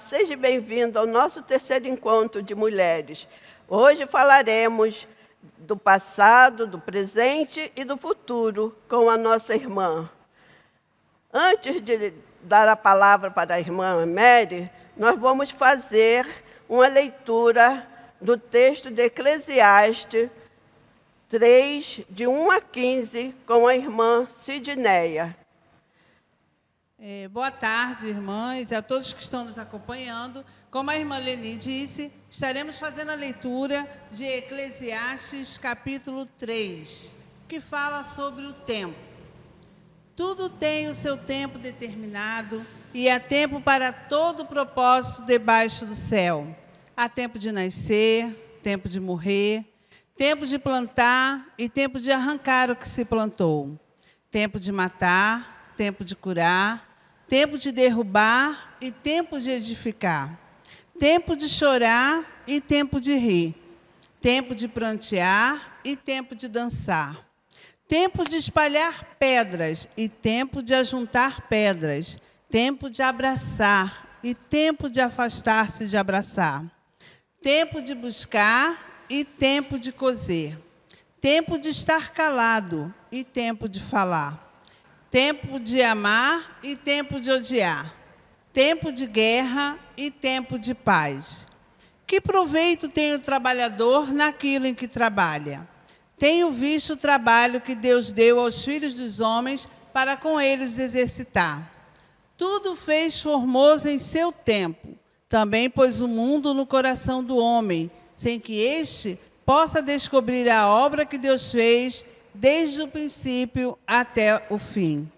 seja bem-vindo ao nosso terceiro encontro de mulheres. Hoje falaremos do passado, do presente e do futuro com a nossa irmã. Antes de dar a palavra para a irmã Mary, nós vamos fazer uma leitura do texto de Eclesiastes 3, de 1 a 15, com a irmã Sidneia. Boa tarde, irmãs, e a todos que estão nos acompanhando. Como a irmã Leni disse, estaremos fazendo a leitura de Eclesiastes, capítulo 3, que fala sobre o tempo. Tudo tem o seu tempo determinado e há tempo para todo propósito debaixo do céu. Há tempo de nascer, tempo de morrer, tempo de plantar e tempo de arrancar o que se plantou. Tempo de matar, tempo de curar, tempo de derrubar e tempo de edificar. Tempo de chorar e tempo de rir. Tempo de prantear e tempo de dançar. Tempo de espalhar pedras e tempo de ajuntar pedras. Tempo de abraçar e tempo de afastar-se de abraçar. Tempo de buscar e tempo de coser. Tempo de estar calado e tempo de falar. Tempo de amar e tempo de odiar. Tempo de guerra e tempo de paz. Que proveito tem o trabalhador naquilo em que trabalha? Tenho visto o trabalho que Deus deu aos filhos dos homens para com eles exercitar. Tudo fez formoso em seu tempo. Também pôs o mundo no coração do homem, sem que este possa descobrir a obra que Deus fez desde o princípio até o fim.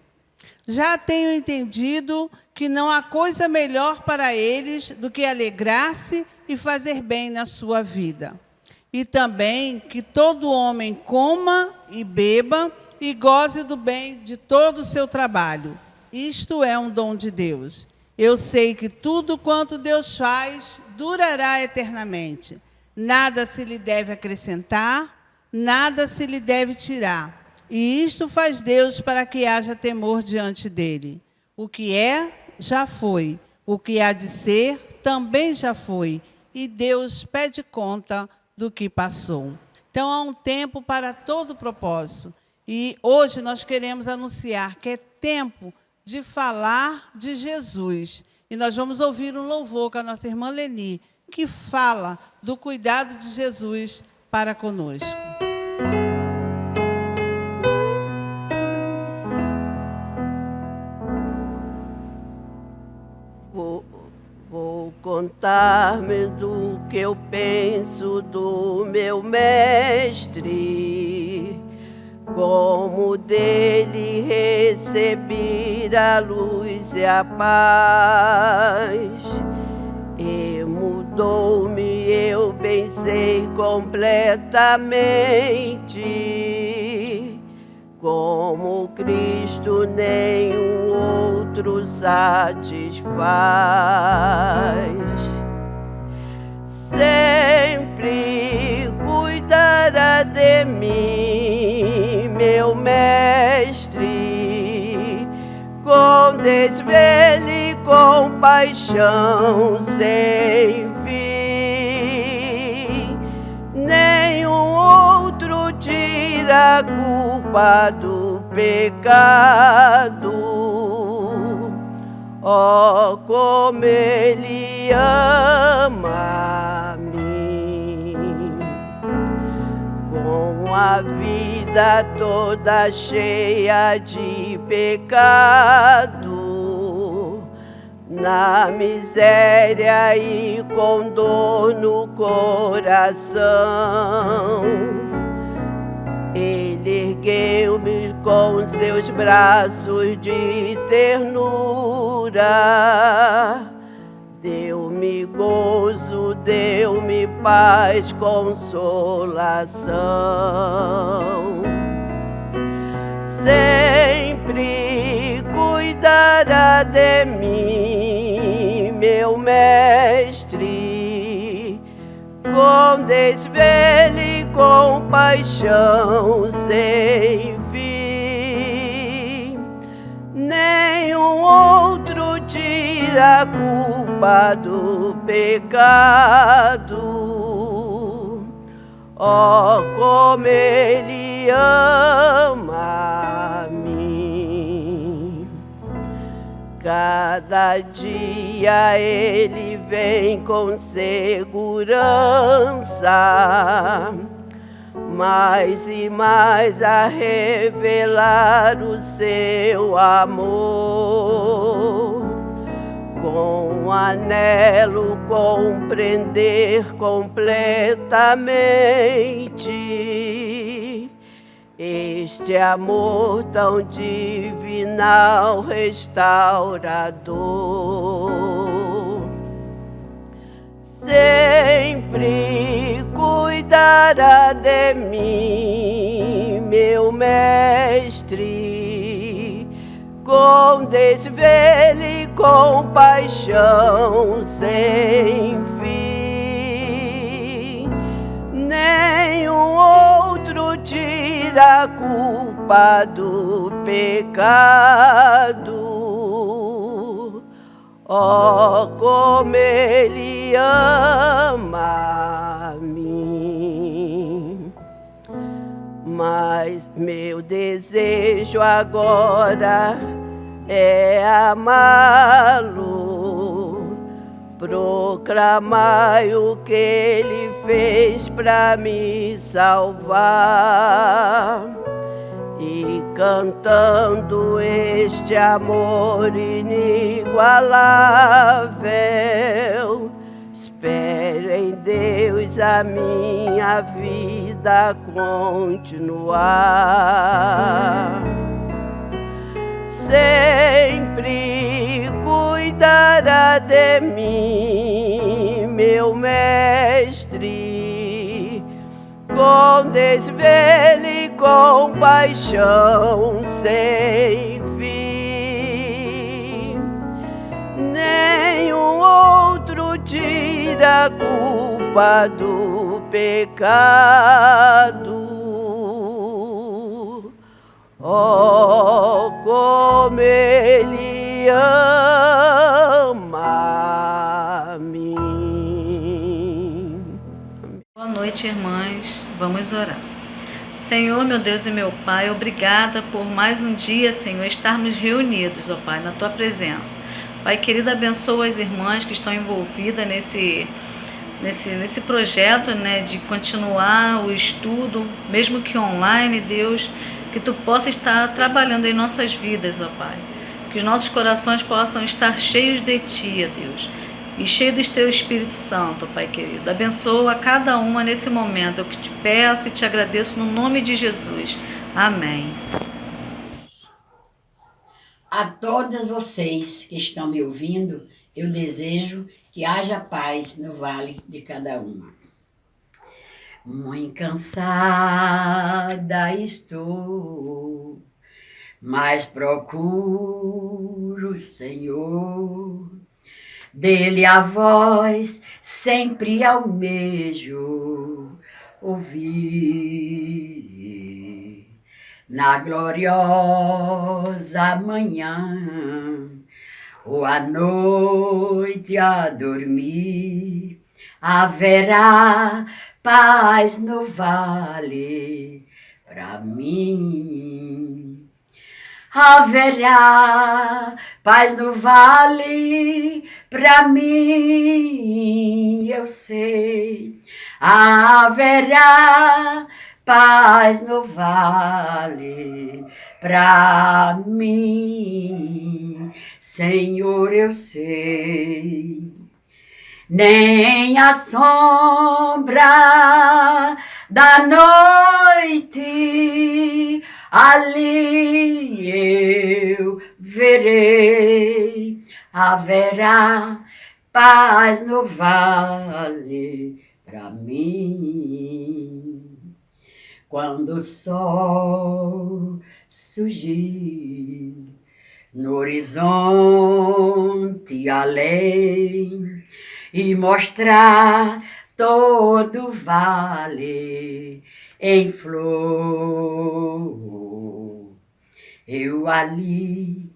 Já tenho entendido que não há coisa melhor para eles do que alegrar-se e fazer bem na sua vida. E também que todo homem coma e beba e goze do bem de todo o seu trabalho. Isto é um dom de Deus. Eu sei que tudo quanto Deus faz durará eternamente. Nada se lhe deve acrescentar, nada se lhe deve tirar. E isto faz Deus para que haja temor diante dele. O que é, já foi. O que há de ser, também já foi. E Deus pede conta do que passou. Então, há um tempo para todo propósito. E hoje nós queremos anunciar que é tempo de falar de Jesus. E nós vamos ouvir um louvor com a nossa irmã Leni, que fala do cuidado de Jesus para conosco. Vou contar-me do que eu penso do meu mestre, como dele receber a luz e a paz. E mudou-me, eu bem sei completamente, como Cristo nenhum outro satisfaz. Sempre cuidará de mim, meu mestre, com desvelo e compaixão sem fim. Nenhum outro tira a culpa do pecado. Oh, como ele ama a mim, com a vida toda cheia de pecado, na miséria e com dor no coração. Ele ergueu-me com seus braços de ternura, deu-me gozo, deu-me paz, consolação. Sempre cuidará de mim, meu mestre, com desvelo e compaixão sem fim. Nenhum outro tira a culpa do pecado. Oh, como Ele ama a mim. Cada dia Ele vem com segurança, mais e mais a revelar o seu amor. Com anelo compreender completamente este amor tão divinal, restaurador. Sempre cuidará de mim, meu mestre, com desvelo e compaixão sem fim. Nenhum outro tira a culpa do pecado. Oh, como Ele ama a mim. Mas meu desejo agora é amá-lo, proclamar o que Ele fez para me salvar. E cantando este amor inigualável, espero em Deus a minha vida continuar. Sempre cuidará de mim, meu mestre, com desvelo e compaixão sem fim. Nenhum outro tira a culpa do pecado. Oh, como Ele ama a mim. Boa noite, irmãs. Vamos orar. Senhor, meu Deus e meu Pai, obrigada por mais um dia, Senhor, estarmos reunidos, ó Pai, na Tua presença. Pai querido, abençoa as irmãs que estão envolvidas nesse projeto, né, de continuar o estudo, mesmo que online, Deus, que Tu possa estar trabalhando em nossas vidas, ó Pai. Que os nossos corações possam estar cheios de Ti, ó Deus, e cheio do Teu Espírito Santo, Pai querido. Abençoa cada uma nesse momento. Eu que te peço e te agradeço no nome de Jesus. Amém. A todas vocês que estão me ouvindo, eu desejo que haja paz no vale de cada uma. Muito cansada estou, mas procuro o Senhor. Dele a voz sempre almejo ouvir. Na gloriosa manhã ou à noite a dormir, haverá paz no vale para mim. Haverá paz no vale para mim, eu sei. Haverá paz no vale para mim, Senhor, eu sei. Nem a sombra da noite ali eu verei. Haverá paz no vale para mim. Quando o sol surgir no horizonte além e mostrar todo o vale em flor, eu ali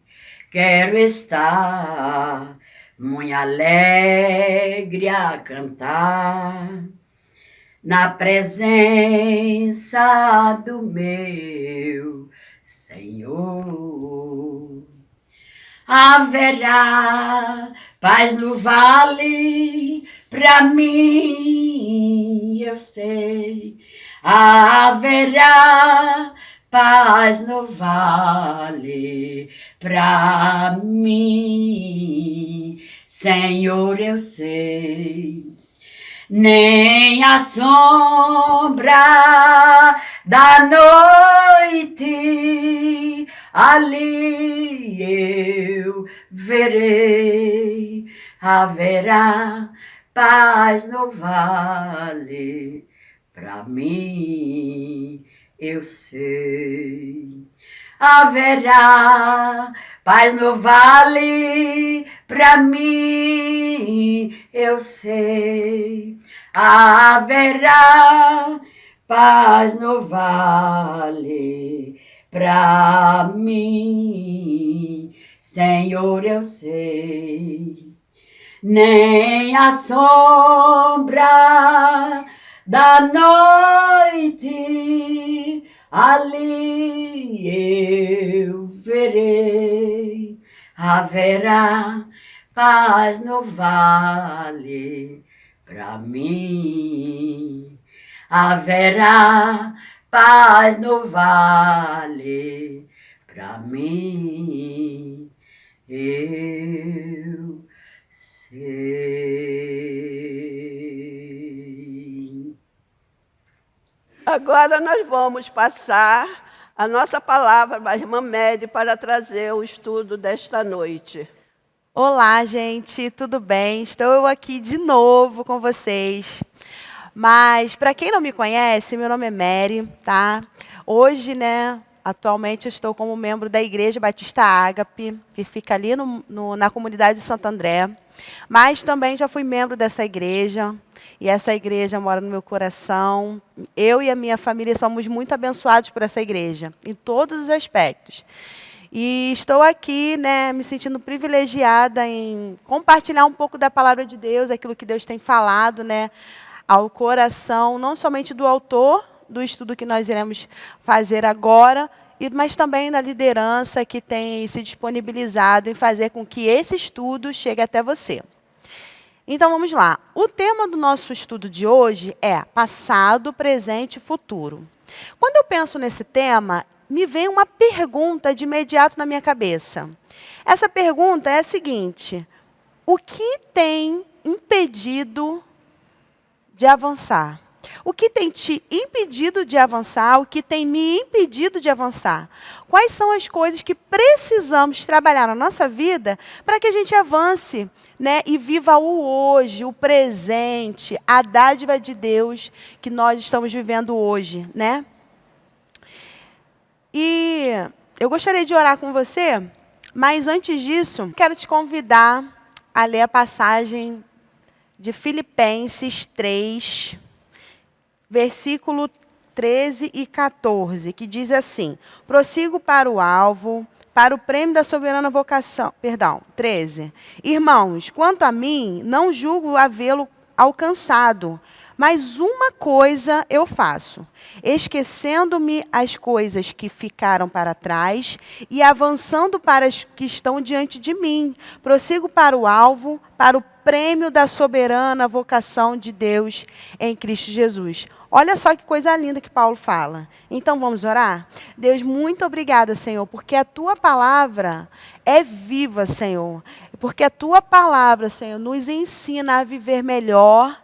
quero estar muito alegre a cantar na presença do meu Senhor. Haverá paz no vale pra mim, eu sei. Haverá paz no vale pra mim, Senhor, eu sei. Nem a sombra da noite ali eu verei. Haverá paz no vale pra mim, eu sei. Haverá paz no vale pra mim, eu sei. Haverá paz no vale pra mim, Senhor, eu sei. Nem a sombra da noite ali eu verei. Haverá paz no vale pra mim. Haverá paz no vale pra mim, eu sei. Agora nós vamos passar a nossa palavra para a irmã Mary para trazer o estudo desta noite. Olá, gente, tudo bem? Estou eu aqui de novo com vocês. Mas, para quem não me conhece, meu nome é Mary, tá? Hoje, atualmente eu estou como membro da Igreja Batista Ágape, que fica ali na comunidade de Santo André. Mas também já fui membro dessa igreja, e essa igreja mora no meu coração. Eu e a minha família somos muito abençoados por essa igreja, em todos os aspectos. E estou aqui, me sentindo privilegiada em compartilhar um pouco da palavra de Deus, aquilo que Deus tem falado, ao coração, não somente do autor do estudo que nós iremos fazer agora, mas também da liderança que tem se disponibilizado em fazer com que esse estudo chegue até você. Então, vamos lá. O tema do nosso estudo de hoje é passado, presente e futuro. Quando eu penso nesse tema, me vem uma pergunta de imediato na minha cabeça. Essa pergunta é a seguinte: o que tem impedido de avançar? O que tem te impedido de avançar? O que tem me impedido de avançar? Quais são as coisas que precisamos trabalhar na nossa vida para que a gente avance, e viva o hoje, o presente, a dádiva de Deus que nós estamos vivendo hoje, E eu gostaria de orar com você, mas antes disso, quero te convidar a ler a passagem de Filipenses 3, versículo 13 e 14, que diz assim: prossigo para o alvo, para o prêmio da soberana vocação. 13. Irmãos, quanto a mim, não julgo havê-lo alcançado, mas uma coisa eu faço, esquecendo-me as coisas que ficaram para trás e avançando para as que estão diante de mim, prossigo para o alvo, para o prêmio da soberana vocação de Deus em Cristo Jesus. Olha só que coisa linda que Paulo fala. Então vamos orar? Deus, muito obrigada, Senhor, porque a Tua palavra é viva, Senhor. Porque a Tua palavra, Senhor, nos ensina a viver melhor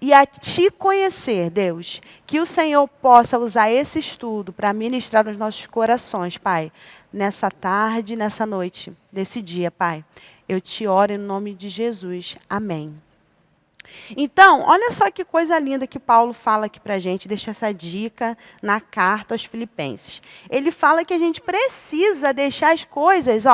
e a Te conhecer, Deus. Que o Senhor possa usar esse estudo para ministrar nos nossos corações, Pai. Nessa tarde, nessa noite, desse dia, Pai. Eu Te oro em nome de Jesus. Amém. Então, olha só que coisa linda que Paulo fala aqui para a gente, deixa essa dica na carta aos Filipenses. Ele fala que a gente precisa deixar as coisas,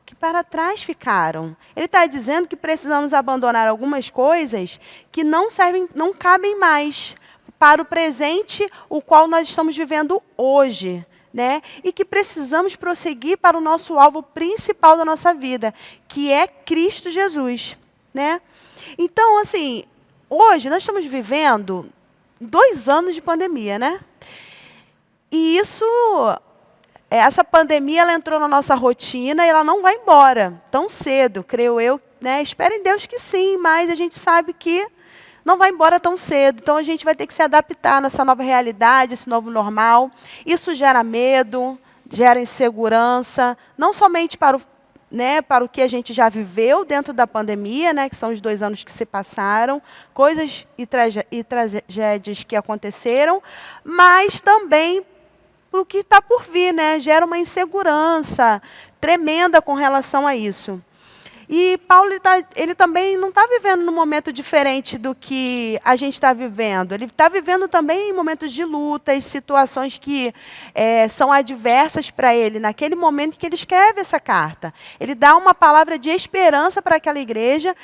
que para trás ficaram. Ele está dizendo que precisamos abandonar algumas coisas que não servem, não cabem mais para o presente, o qual nós estamos vivendo hoje, né? E que precisamos prosseguir para o nosso alvo principal da nossa vida, que é Cristo Jesus, né? Então, assim, hoje nós estamos vivendo 2 anos de pandemia, né? E essa pandemia, ela entrou na nossa rotina e ela não vai embora tão cedo, creio eu, né? Espero em Deus que sim, mas a gente sabe que não vai embora tão cedo. Então, a gente vai ter que se adaptar nessa nova realidade, esse novo normal. Isso gera medo, gera insegurança, não somente para o que a gente já viveu dentro da pandemia, né, que são os 2 anos que se passaram, coisas e tragédias que aconteceram, mas também para o que está por vir, né? Gera uma insegurança tremenda com relação a isso. E Paulo ele também não está vivendo num momento diferente do que a gente está vivendo. Ele está vivendo também em momentos de lutas, situações que são adversas para ele, naquele momento que ele escreve essa carta. Ele dá uma palavra de esperança para aquela igreja,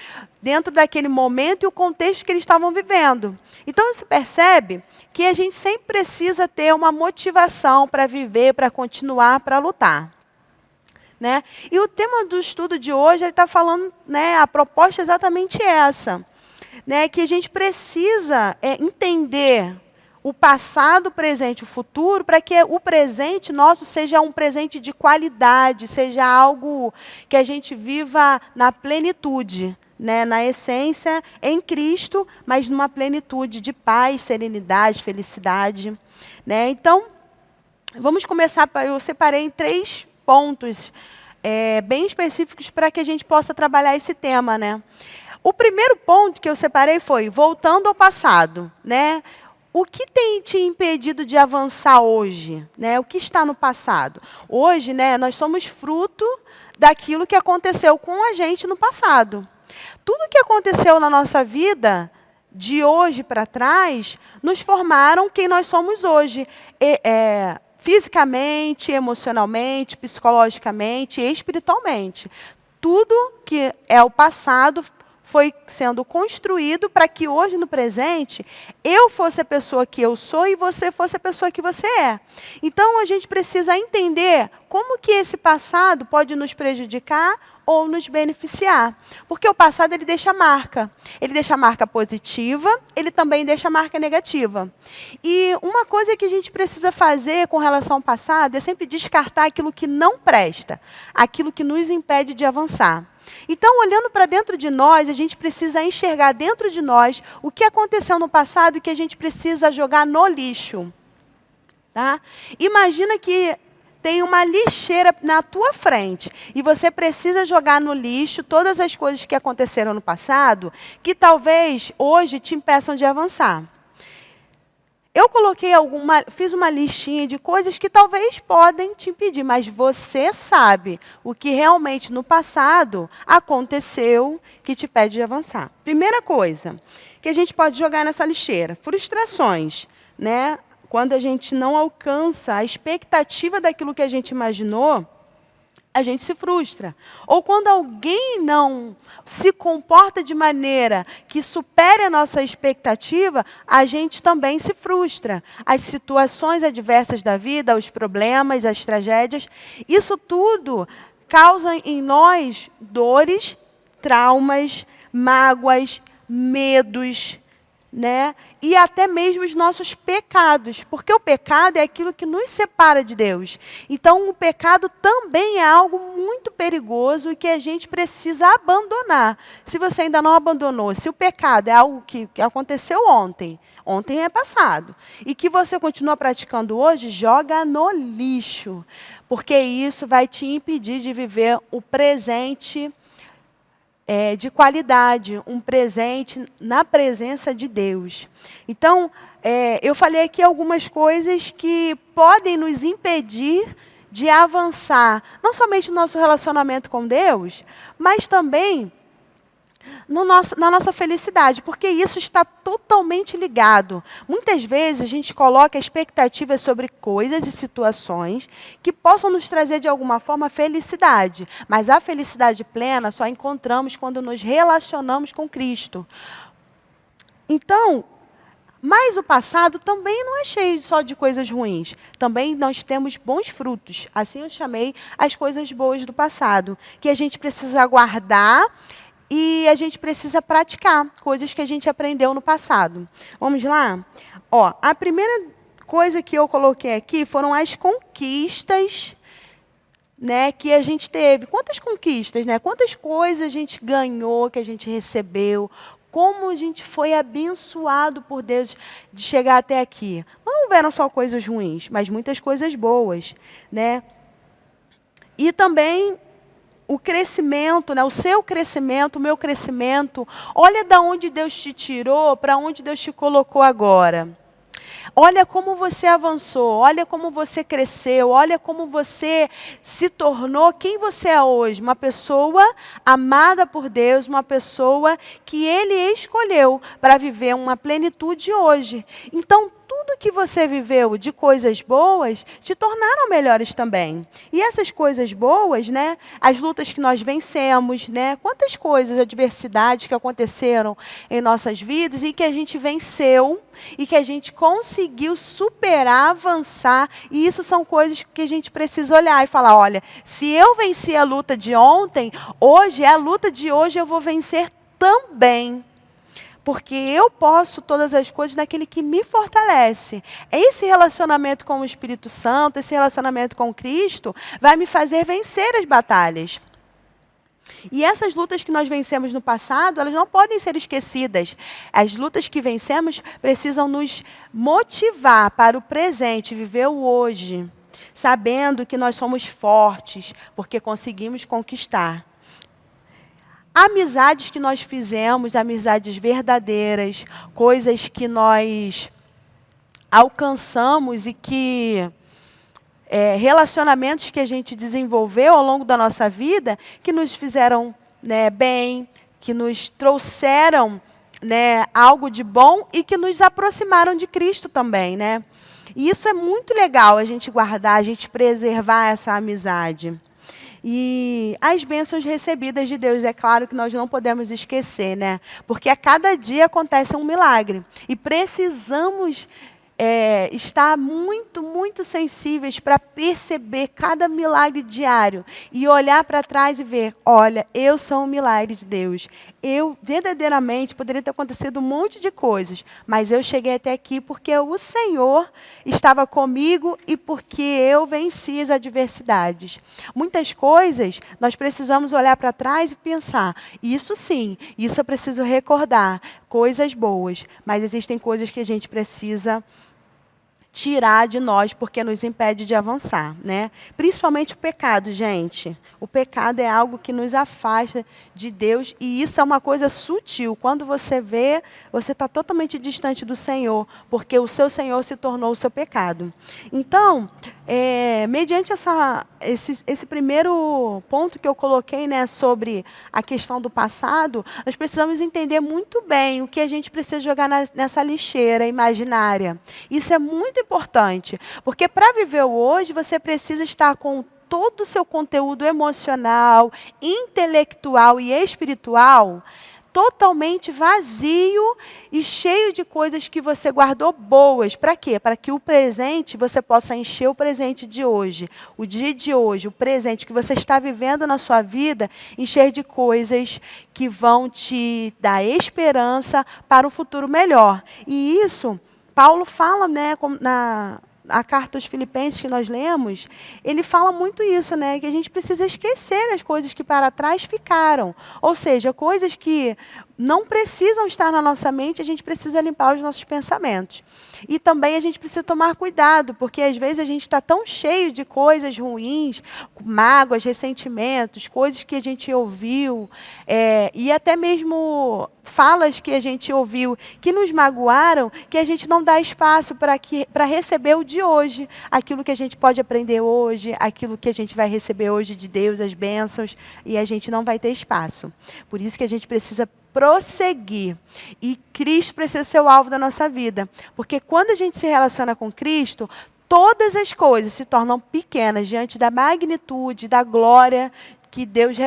dentro daquele momento e o contexto que eles estavam vivendo. Então, se percebe que a gente sempre precisa ter uma motivação para viver, para continuar, para lutar. Né? E o tema do estudo de hoje, ele está falando, né, a proposta é exatamente essa, né, que a gente precisa entender o passado, o presente e o futuro, para que o presente nosso seja um presente de qualidade, seja algo que a gente viva na plenitude, né, na essência, em Cristo, mas numa plenitude de paz, serenidade, felicidade. Né? Então, vamos começar, eu separei em 3 pontos bem específicos para que a gente possa trabalhar esse tema, né? O primeiro ponto que eu separei foi, voltando ao passado, né? O que tem te impedido de avançar hoje? Né? O que está no passado? Hoje, né, nós somos fruto daquilo que aconteceu com a gente no passado. Tudo que aconteceu na nossa vida, de hoje para trás, nos formaram quem nós somos hoje. Fisicamente, emocionalmente, psicologicamente e espiritualmente. Tudo que é o passado foi sendo construído para que hoje, no presente, eu fosse a pessoa que eu sou e você fosse a pessoa que você é. Então, a gente precisa entender como que esse passado pode nos prejudicar ou nos beneficiar. Porque o passado, ele deixa marca. Ele deixa marca positiva, ele também deixa marca negativa. E uma coisa que a gente precisa fazer com relação ao passado é sempre descartar aquilo que não presta, aquilo que nos impede de avançar. Então, olhando para dentro de nós, a gente precisa enxergar dentro de nós o que aconteceu no passado e que a gente precisa jogar no lixo. Tá? Imagina que tem uma lixeira na tua frente e você precisa jogar no lixo todas as coisas que aconteceram no passado que talvez hoje te impeçam de avançar. Eu fiz uma listinha de coisas que talvez podem te impedir, mas você sabe o que realmente no passado aconteceu que te impede de avançar. Primeira coisa que a gente pode jogar nessa lixeira, frustrações, né? Quando a gente não alcança a expectativa daquilo que a gente imaginou, a gente se frustra. Ou quando alguém não se comporta de maneira que supere a nossa expectativa, a gente também se frustra. As situações adversas da vida, os problemas, as tragédias, isso tudo causa em nós dores, traumas, mágoas, medos, né? E até mesmo os nossos pecados, porque o pecado é aquilo que nos separa de Deus. Então, o pecado também é algo muito perigoso e que a gente precisa abandonar. Se você ainda não abandonou, se o pecado é algo que aconteceu ontem é passado, e que você continua praticando hoje, joga no lixo, porque isso vai te impedir de viver o presente de qualidade, um presente na presença de Deus. Então, eu falei aqui algumas coisas que podem nos impedir de avançar, não somente no nosso relacionamento com Deus, mas também na nossa felicidade, porque isso está totalmente ligado. Muitas vezes a gente coloca expectativas sobre coisas e situações que possam nos trazer de alguma forma felicidade, mas a felicidade plena só encontramos quando nos relacionamos com Cristo. Então, Mas o passado também não é cheio só de coisas ruins. Também nós temos bons frutos. Assim eu chamei as coisas boas do passado, que a gente precisa guardar e a gente precisa praticar coisas que a gente aprendeu no passado. Vamos lá? Ó, a primeira coisa que eu coloquei aqui foram as conquistas, né, que a gente teve. Quantas conquistas, né? Quantas coisas a gente ganhou, que a gente recebeu, como a gente foi abençoado por Deus de chegar até aqui. Não houveram só coisas ruins, mas muitas coisas boas, né? E também o crescimento, né? O seu crescimento, o meu crescimento. Olha de onde Deus te tirou, para onde Deus te colocou agora. Olha como você avançou, olha como você cresceu, olha como você se tornou quem você é hoje. Uma pessoa amada por Deus, uma pessoa que Ele escolheu para viver uma plenitude hoje. Então, tudo que você viveu de coisas boas te tornaram melhores também. E essas coisas boas, né, as lutas que nós vencemos, né, quantas coisas, adversidades que aconteceram em nossas vidas e que a gente venceu e que a gente conseguiu superar, avançar. E isso são coisas que a gente precisa olhar e falar, olha, se eu venci a luta de ontem, hoje, a luta de hoje eu vou vencer também. Porque eu posso todas as coisas naquele que me fortalece. Esse relacionamento com o Espírito Santo, esse relacionamento com Cristo, vai me fazer vencer as batalhas. E essas lutas que nós vencemos no passado, elas não podem ser esquecidas. As lutas que vencemos precisam nos motivar para o presente, viver o hoje, sabendo que nós somos fortes, porque conseguimos conquistar. Amizades que nós fizemos, amizades verdadeiras, coisas que nós alcançamos e que relacionamentos que a gente desenvolveu ao longo da nossa vida, que nos fizeram, né, bem, que nos trouxeram, né, algo de bom e que nos aproximaram de Cristo também, né? E isso é muito legal, a gente guardar, a gente preservar essa amizade. E as bênçãos recebidas de Deus, é claro que nós não podemos esquecer, né? Porque a cada dia acontece um milagre. E precisamos estar muito, muito sensíveis para perceber cada milagre diário. E olhar para trás e ver, olha, eu sou um milagre de Deus. Eu, verdadeiramente, poderia ter acontecido um monte de coisas, mas eu cheguei até aqui porque o Senhor estava comigo e porque eu venci as adversidades. Muitas coisas, nós precisamos olhar para trás e pensar, isso sim, isso eu preciso recordar, coisas boas, mas existem coisas que a gente precisa tirar de nós, porque nos impede de avançar, né? Principalmente o pecado, gente. O pecado é algo que nos afasta de Deus, e isso é uma coisa sutil. Quando você vê, você está totalmente distante do Senhor, porque o seu Senhor se tornou o seu pecado. Então, mediante esse primeiro ponto que eu coloquei, né, sobre a questão do passado, nós precisamos entender muito bem o que a gente precisa jogar nessa lixeira imaginária. Isso é muito importante, porque para viver o hoje, você precisa estar com todo o seu conteúdo emocional, intelectual e espiritual totalmente vazio e cheio de coisas que você guardou boas. Para quê? Para que o presente, você possa encher o presente de hoje, o dia de hoje, o presente que você está vivendo na sua vida, encher de coisas que vão te dar esperança para um futuro melhor. E isso, Paulo fala, né, a carta aos Filipenses que nós lemos, ele fala muito isso, né? Que a gente precisa esquecer as coisas que para trás ficaram. Ou seja, coisas que não precisam estar na nossa mente, a gente precisa limpar os nossos pensamentos. E também a gente precisa tomar cuidado, porque às vezes a gente está tão cheio de coisas ruins, mágoas, ressentimentos, coisas que a gente ouviu, e até mesmo falas que a gente ouviu que nos magoaram, que a gente não dá espaço para receber o de hoje, aquilo que a gente pode aprender hoje, aquilo que a gente vai receber hoje de Deus, as bênçãos, e a gente não vai ter espaço. Por isso que a gente precisa prosseguir. E Cristo precisa ser o alvo da nossa vida. Porque quando a gente se relaciona com Cristo, todas as coisas se tornam pequenas diante da magnitude, da glória que Deus,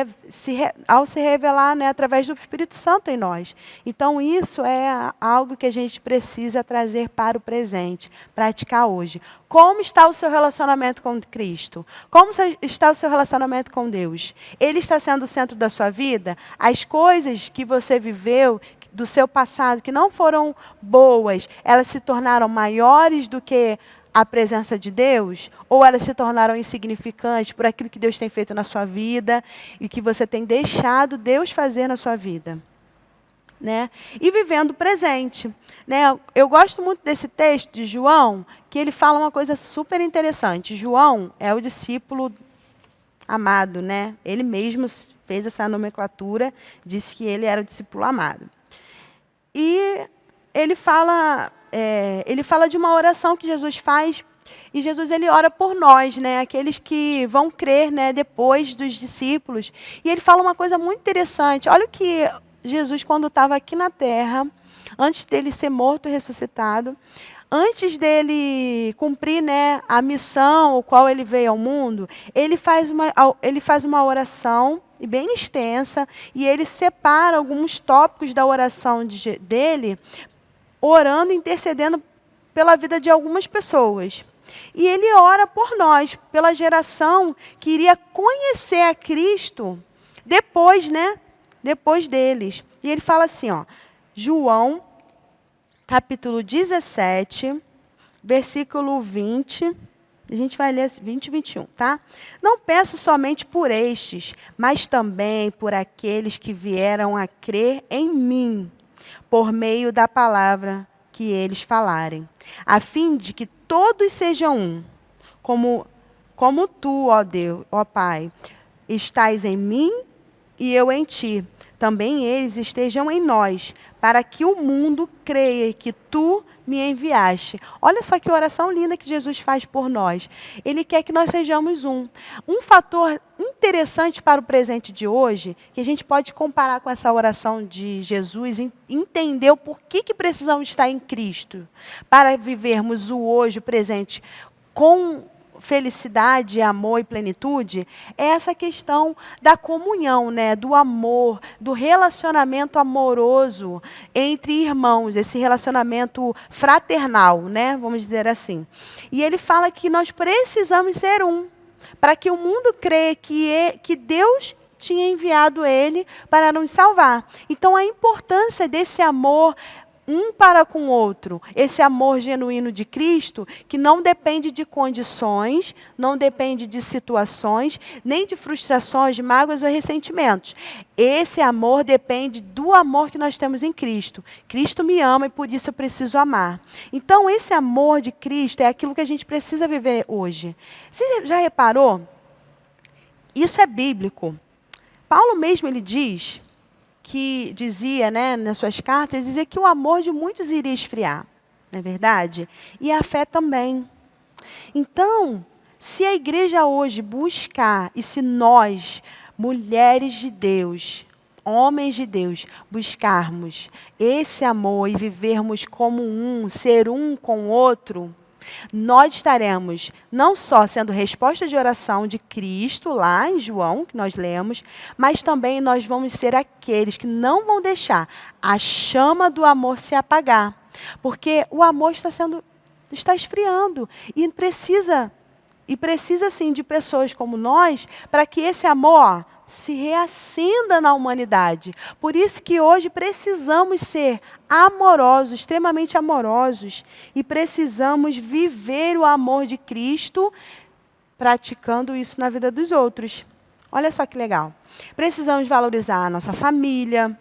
ao se revelar, né, através do Espírito Santo em nós. Então, isso é algo que a gente precisa trazer para o presente, praticar hoje. Como está o seu relacionamento com Cristo? Como está o seu relacionamento com Deus? Ele está sendo o centro da sua vida? As coisas que você viveu do seu passado, que não foram boas, elas se tornaram maiores do que a presença de Deus? Ou elas se tornaram insignificantes por aquilo que Deus tem feito na sua vida e que você tem deixado Deus fazer na sua vida? Né? E vivendo o presente. Né? Eu gosto muito desse texto de João, que ele fala uma coisa super interessante. João é o discípulo amado, né? Ele mesmo fez essa nomenclatura, disse que ele era o discípulo amado. E ele fala de uma oração que Jesus faz, e Jesus ele ora por nós, né? Aqueles que vão crer, né, depois dos discípulos. E ele fala uma coisa muito interessante. Olha o que Jesus, quando estava aqui na terra, antes dele ser morto e ressuscitado, antes dele cumprir, né, a missão, o qual ele veio ao mundo, ele faz uma oração bem extensa, e ele separa alguns tópicos da oração dele, orando, intercedendo pela vida de algumas pessoas. E ele ora por nós, pela geração que iria conhecer a Cristo depois, né? Depois deles. E ele fala assim, ó, João, capítulo 17, versículo 20, a gente vai ler 20 e 21, tá? Não peço somente por estes, mas também por aqueles que vieram a crer em mim, por meio da palavra que eles falarem, a fim de que todos sejam um, como tu, ó Deus, ó Pai, estás em mim e eu em ti. Também eles estejam em nós, para que o mundo creia que tu me enviaste. Olha só que oração linda que Jesus faz por nós. Ele quer que nós sejamos um. Um fator interessante para o presente de hoje, que a gente pode comparar com essa oração de Jesus, entender o porquê que precisamos estar em Cristo, para vivermos o hoje, o presente, com felicidade, amor e plenitude, é essa questão da comunhão, né? Do amor, do relacionamento amoroso entre irmãos, esse relacionamento fraternal, né? Vamos dizer assim. E ele fala que nós precisamos ser um, para que o mundo creia que Deus tinha enviado ele para nos salvar. Então, a importância desse amor um para com o outro, esse amor genuíno de Cristo, que não depende de condições, não depende de situações, nem de frustrações, de mágoas ou ressentimentos. Esse amor depende do amor que nós temos em Cristo. Cristo me ama e por isso eu preciso amar. Então, esse amor de Cristo é aquilo que a gente precisa viver hoje. Você já reparou? Isso é bíblico. Paulo mesmo, ele dizia, né, nas suas cartas, ele dizia que o amor de muitos iria esfriar, não é verdade? E a fé também. Então, se a igreja hoje buscar, e se nós, mulheres de Deus, homens de Deus, buscarmos esse amor e vivermos como um, ser um com o outro, nós estaremos não só sendo resposta de oração de Cristo, lá em João, que nós lemos, mas também nós vamos ser aqueles que não vão deixar a chama do amor se apagar. Porque o amor está esfriando e precisa sim de pessoas como nós para que esse amor se reacenda na humanidade. Por isso que hoje precisamos ser amorosos, extremamente amorosos, e precisamos viver o amor de Cristo praticando isso na vida dos outros. Olha só que legal. Precisamos valorizar a nossa família,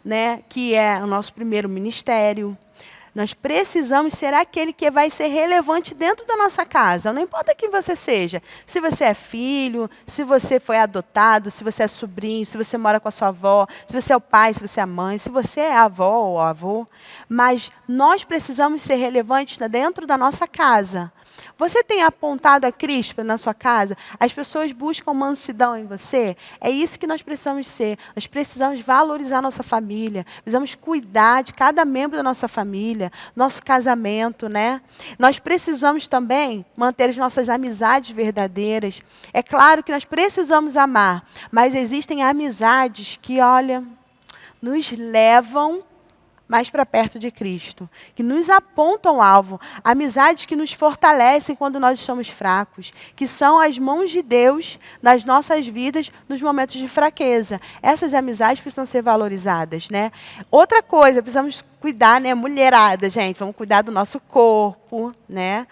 né, que é o nosso primeiro ministério. Nós precisamos ser aquele que vai ser relevante dentro da nossa casa. Não importa quem você seja. Se você é filho, se você foi adotado, se você é sobrinho, se você mora com a sua avó, se você é o pai, se você é a mãe, se você é a avó ou avô. Mas nós precisamos ser relevantes dentro da nossa casa. Você tem apontado a Cristo na sua casa? As pessoas buscam mansidão em você? É isso que nós precisamos ser. Nós precisamos valorizar nossa família. Precisamos cuidar de cada membro da nossa família, nosso casamento, né? Nós precisamos também manter as nossas amizades verdadeiras. É claro que nós precisamos amar, mas existem amizades que, olha, nos levam mais para perto de Cristo, que nos apontam o alvo, amizades que nos fortalecem quando nós estamos fracos, que são as mãos de Deus nas nossas vidas nos momentos de fraqueza. Essas amizades precisam ser valorizadas, né? Outra coisa, precisamos cuidar, né, mulherada, gente, vamos cuidar do nosso corpo, né?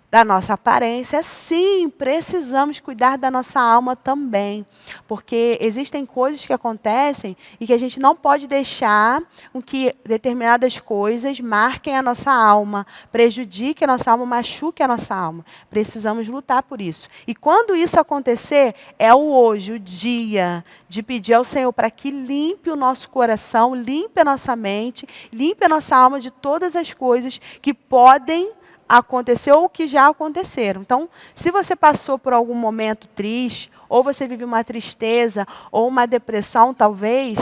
Da nossa aparência. Sim, precisamos cuidar da nossa alma também, porque existem coisas que acontecem e que a gente não pode deixar com que determinadas coisas marquem a nossa alma, prejudiquem a nossa alma, machuquem a nossa alma. Precisamos lutar por isso. E quando isso acontecer, é o hoje, o dia de pedir ao Senhor para que limpe o nosso coração, limpe a nossa mente, limpe a nossa alma de todas as coisas que podem acontecer ou que já aconteceram. Então, se você passou por algum momento triste, ou você vive uma tristeza, ou uma depressão, talvez,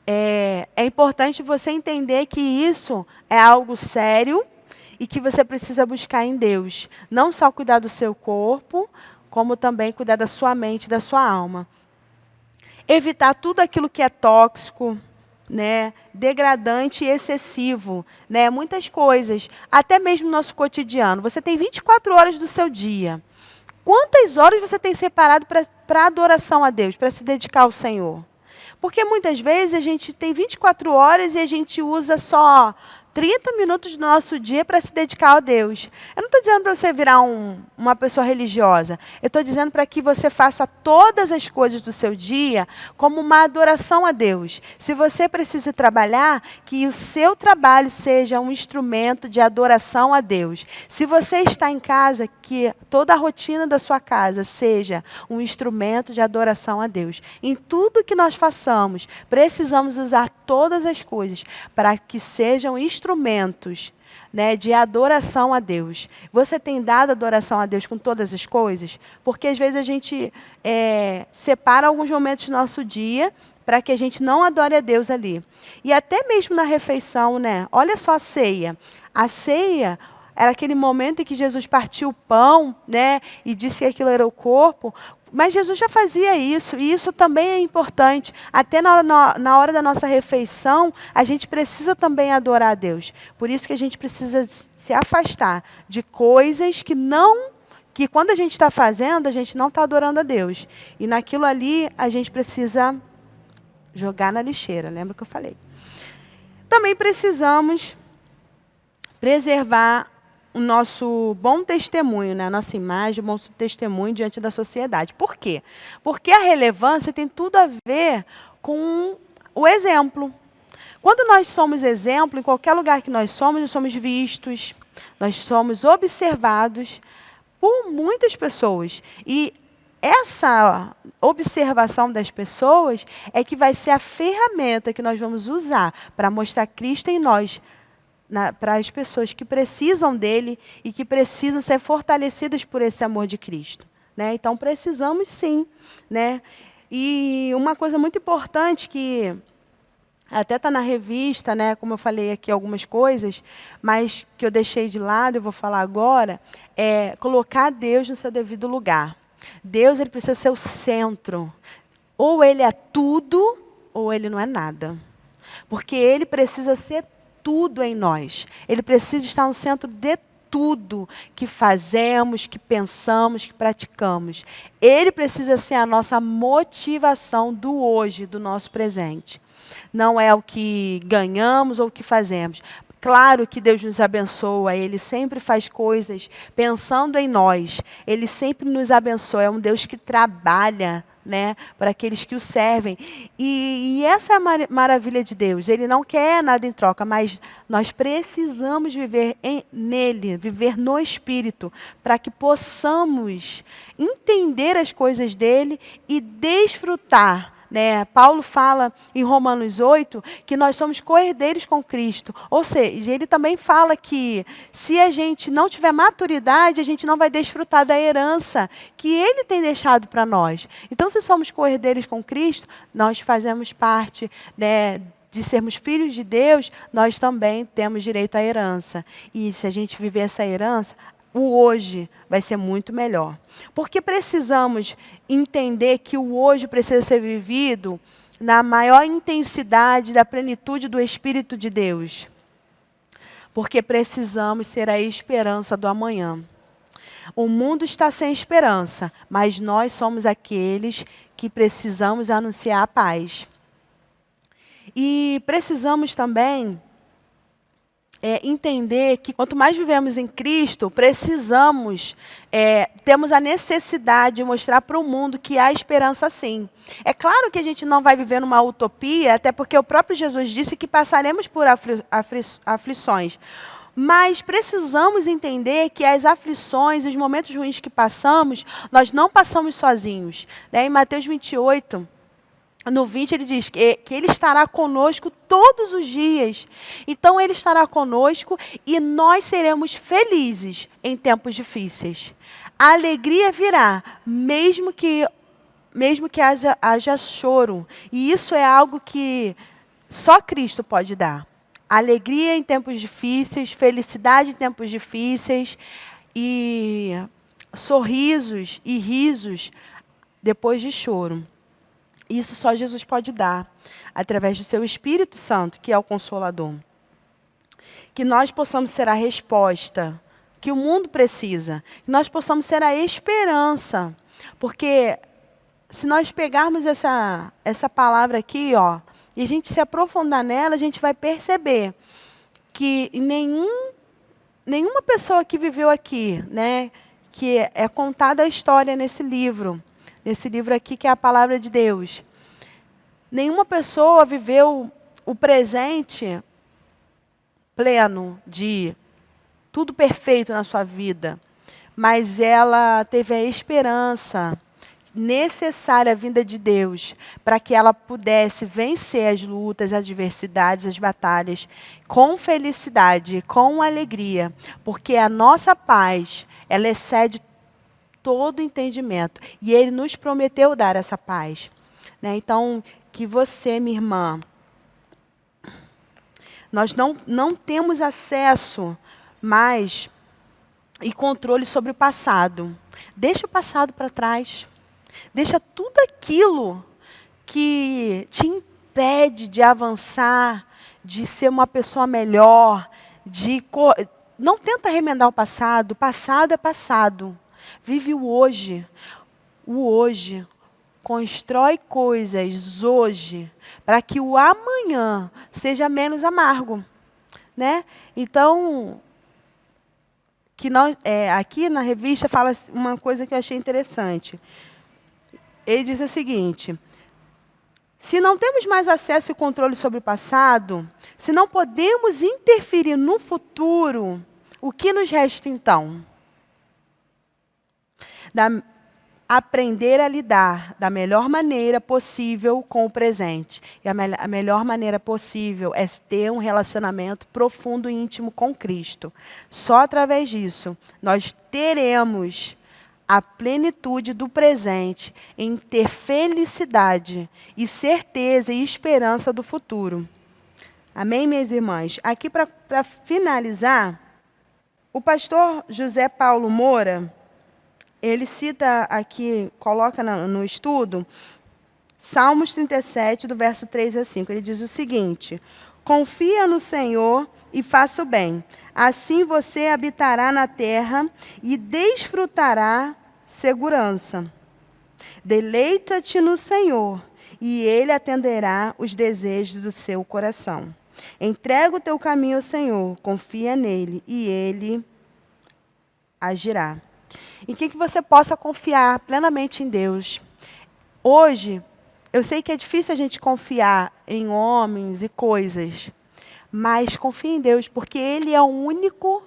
é importante você entender que isso é algo sério e que você precisa buscar em Deus. Não só cuidar do seu corpo, como também cuidar da sua mente, da sua alma. Evitar tudo aquilo que é tóxico, né, degradante e excessivo, né, muitas coisas, até mesmo no nosso cotidiano. Você tem 24 horas do seu dia. Quantas horas você tem separado para adoração a Deus, para se dedicar ao Senhor? Porque muitas vezes a gente tem 24 horas e a gente usa só 30 minutos do nosso dia para se dedicar a Deus. Eu não estou dizendo para você virar uma pessoa religiosa. Eu estou dizendo para que você faça todas as coisas do seu dia como uma adoração a Deus. Se você precisa trabalhar, que o seu trabalho seja um instrumento de adoração a Deus. Se você está em casa, que toda a rotina da sua casa seja um instrumento de adoração a Deus. Em tudo que nós façamos, precisamos usar todas as coisas para que sejam instrumentos, né, de adoração a Deus. Você tem dado adoração a Deus com todas as coisas? Porque às vezes a gente separa alguns momentos do nosso dia para que a gente não adore a Deus ali. E até mesmo na refeição, né? Olha só a ceia. A ceia era aquele momento em que Jesus partiu o pão, né, e disse que aquilo era o corpo. Mas Jesus já fazia isso, e isso também é importante. Até na hora da nossa refeição, a gente precisa também adorar a Deus. Por isso que a gente precisa se afastar de coisas que quando a gente está fazendo, a gente não está adorando a Deus. E naquilo ali, a gente precisa jogar na lixeira, lembra que eu falei? Também precisamos preservar o nosso bom testemunho, né? A nossa imagem, o bom testemunho diante da sociedade. Por quê? Porque a relevância tem tudo a ver com o exemplo. Quando nós somos exemplo, em qualquer lugar que nós somos vistos, nós somos observados por muitas pessoas. E essa observação das pessoas é que vai ser a ferramenta que nós vamos usar para mostrar Cristo em nós, para as pessoas que precisam dele e que precisam ser fortalecidas por esse amor de Cristo, né? Então, precisamos sim, né? E uma coisa muito importante que até está na revista, né? Como eu falei aqui algumas coisas, mas que eu deixei de lado, eu vou falar agora, é colocar Deus no seu devido lugar. Deus, ele precisa ser o centro. Ou ele é tudo, ou ele não é nada. Porque ele precisa ser tudo em nós. Ele precisa estar no centro de tudo que fazemos, que pensamos, que praticamos. Ele precisa ser a nossa motivação do hoje, do nosso presente. Não é o que ganhamos ou o que fazemos. Claro que Deus nos abençoa, Ele sempre faz coisas pensando em nós. Ele sempre nos abençoa, é um Deus que trabalha, né, para aqueles que o servem. E essa é a maravilha de Deus. Ele não quer nada em troca, mas nós precisamos viver nele, viver no Espírito, para que possamos entender as coisas dele e desfrutar né? Paulo fala em Romanos 8 que nós somos co-herdeiros com Cristo. Ou seja, ele também fala que se a gente não tiver maturidade, a gente não vai desfrutar da herança que ele tem deixado para nós. Então, se somos co-herdeiros com Cristo, nós fazemos parte, né, de sermos filhos de Deus, nós também temos direito à herança. E se a gente viver essa herança, o hoje vai ser muito melhor. Porque precisamos entender que o hoje precisa ser vivido na maior intensidade da plenitude do Espírito de Deus. Porque precisamos ser a esperança do amanhã. O mundo está sem esperança, mas nós somos aqueles que precisamos anunciar a paz. E precisamos também entender que quanto mais vivemos em Cristo, temos a necessidade de mostrar para o mundo que há esperança sim. É claro que a gente não vai viver numa utopia, até porque o próprio Jesus disse que passaremos por aflições. Mas precisamos entender que as aflições, os momentos ruins que passamos, nós não passamos sozinhos. Né? Em Mateus 28, no 20, ele diz que ele estará conosco todos os dias. Então, ele estará conosco e nós seremos felizes em tempos difíceis. A alegria virá, mesmo que haja choro. E isso é algo que só Cristo pode dar. Alegria em tempos difíceis, felicidade em tempos difíceis, e sorrisos e risos depois de choro. Isso só Jesus pode dar, através do seu Espírito Santo, que é o Consolador. Que nós possamos ser a resposta que o mundo precisa. Que nós possamos ser a esperança. Porque se nós pegarmos essa palavra aqui, ó, e a gente se aprofundar nela, a gente vai perceber que nenhuma pessoa que viveu aqui, né, que é contada a história nesse livro aqui, que é a palavra de Deus. Nenhuma pessoa viveu o presente pleno de tudo perfeito na sua vida, mas ela teve a esperança necessária, a vinda de Deus, para que ela pudesse vencer as lutas, as adversidades, as batalhas, com felicidade, com alegria, porque a nossa paz, ela excede todo entendimento. E Ele nos prometeu dar essa paz. Né? Então, que você, minha irmã, nós não temos acesso mais e controle sobre o passado. Deixa o passado para trás. Deixa tudo aquilo que te impede de avançar, de ser uma pessoa melhor, não tenta remendar o passado é passado. Vive o hoje. O hoje. Constrói coisas hoje para que o amanhã seja menos amargo. Né? Então, aqui na revista fala uma coisa que eu achei interessante. Ele diz o seguinte: se não temos mais acesso e controle sobre o passado, se não podemos interferir no futuro, o que nos resta então? Aprender a lidar da melhor maneira possível com o presente. E a melhor maneira possível é ter um relacionamento profundo e íntimo com Cristo. Só através disso nós teremos a plenitude do presente em ter felicidade e certeza e esperança do futuro. Amém, minhas irmãs? Aqui, para finalizar, o pastor José Paulo Moura, ele cita aqui, coloca no estudo, Salmos 37, do verso 3 a 5. Ele diz o seguinte: confia no Senhor e faça o bem. Assim você habitará na terra e desfrutará segurança. Deleita-te no Senhor, e Ele atenderá os desejos do seu coração. Entrega o teu caminho ao Senhor, confia nele, e Ele agirá. Em que você possa confiar plenamente em Deus. Hoje, eu sei que é difícil a gente confiar em homens e coisas, mas confie em Deus, porque Ele é o único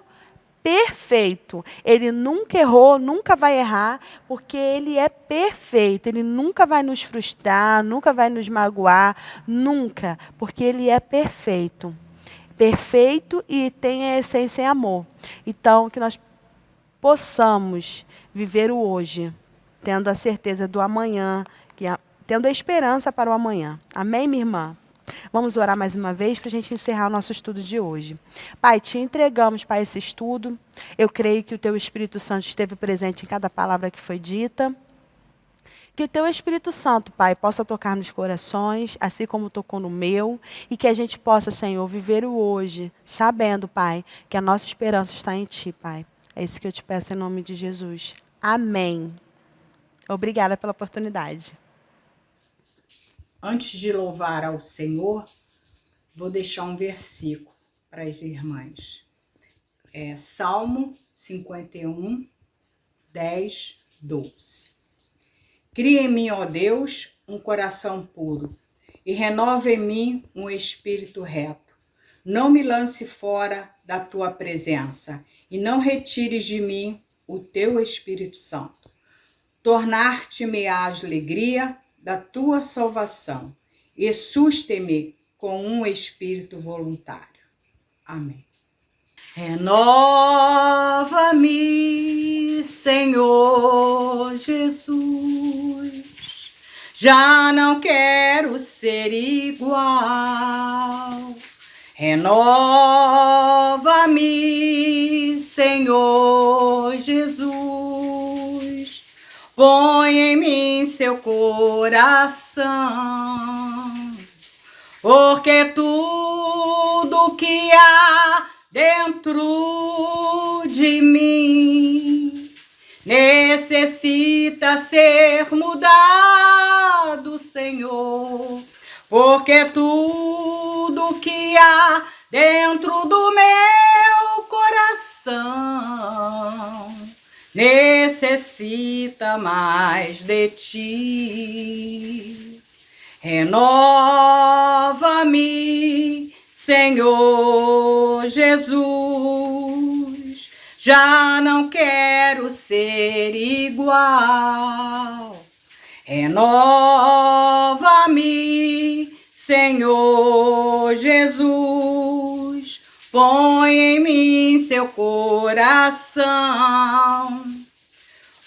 perfeito. Ele nunca errou, nunca vai errar, porque Ele é perfeito. Ele nunca vai nos frustrar, nunca vai nos magoar, nunca, porque Ele é perfeito. Perfeito e tem a essência em amor. Então, que nós possamos viver o hoje, tendo a certeza do amanhã, tendo a esperança para o amanhã. Amém, minha irmã? Vamos orar mais uma vez para a gente encerrar o nosso estudo de hoje. Pai, te entregamos, Pai, esse estudo. Eu creio que o Teu Espírito Santo esteve presente em cada palavra que foi dita. Que o Teu Espírito Santo, Pai, possa tocar nos corações, assim como tocou no meu, e que a gente possa, Senhor, viver o hoje, sabendo, Pai, que a nossa esperança está em Ti, Pai. É isso que eu te peço em nome de Jesus. Amém. Obrigada pela oportunidade. Antes de louvar ao Senhor, vou deixar um versículo para as irmãs. É Salmo 51, 10, 12. Cria em mim, ó Deus, um coração puro e renova em mim um espírito reto. Não me lance fora da tua presença e não retires de mim o teu Espírito Santo. Tornar-te-me-á a alegria da tua salvação e suste-me com um espírito voluntário. Amém. Renova-me, Senhor Jesus, já não quero ser igual. Renova-me, Senhor Jesus, põe em mim seu coração, porque tudo que há dentro de mim necessita ser mudado, Senhor, porque tudo que há dentro do meu coração necessita mais de ti. Renova-me, Senhor Jesus, já não quero ser igual. Renova-me, Senhor Jesus, põe em mim seu coração,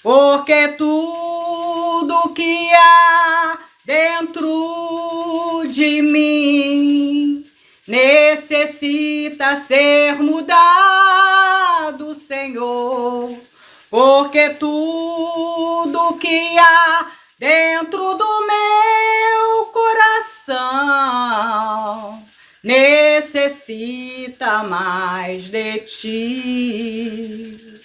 porque tudo que há dentro de mim necessita ser mudado, Senhor, porque tudo que há dentro do meu coração necessita mais de ti,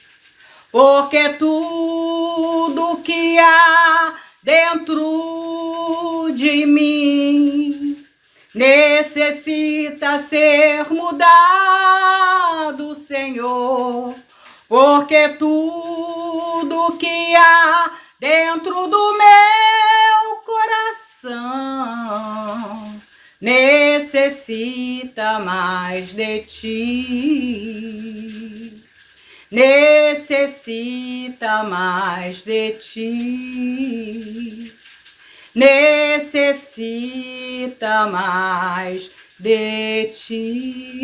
porque tudo que há dentro de mim necessita ser mudado, Senhor, porque tudo que há dentro do meu coração necessita mais de ti, necessita mais de ti, necessita mais de ti.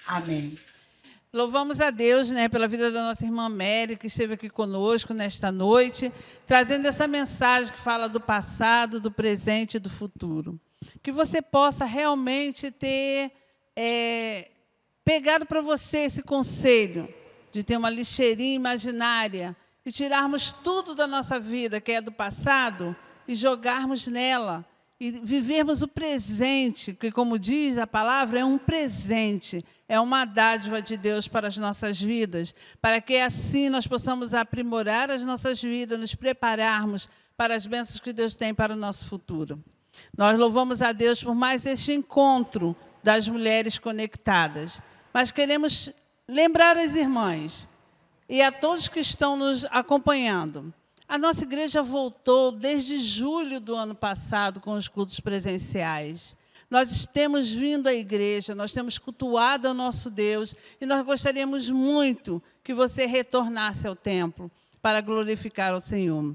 Amém. Louvamos a Deus, pela vida da nossa irmã Mary, que esteve aqui conosco nesta noite, trazendo essa mensagem que fala do passado, do presente e do futuro. Que você possa realmente ter pegado para você esse conselho de ter uma lixeirinha imaginária e tirarmos tudo da nossa vida, que é do passado, e jogarmos nela, e vivermos o presente, que, como diz a palavra, é um presente, é uma dádiva de Deus para as nossas vidas, para que assim nós possamos aprimorar as nossas vidas, nos prepararmos para as bênçãos que Deus tem para o nosso futuro. Nós louvamos a Deus por mais este encontro das mulheres conectadas, mas queremos lembrar as irmãs e a todos que estão nos acompanhando. A nossa igreja voltou desde julho do ano passado com os cultos presenciais. nós temos vindo à igreja, nós temos cultuado ao nosso Deus, e nós gostaríamos muito que você retornasse ao templo para glorificar ao Senhor.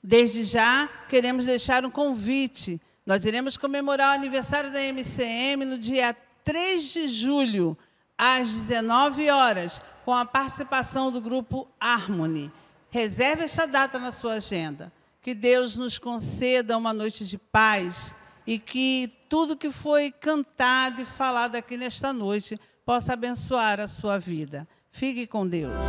Desde já, queremos deixar um convite. Nós iremos comemorar o aniversário da MCM no dia 3 de julho, às 19 horas, com a participação do grupo Harmony. Reserve esta data na sua agenda. Que Deus nos conceda uma noite de paz e que tudo que foi cantado e falado aqui nesta noite possa abençoar a sua vida. Fique com Deus.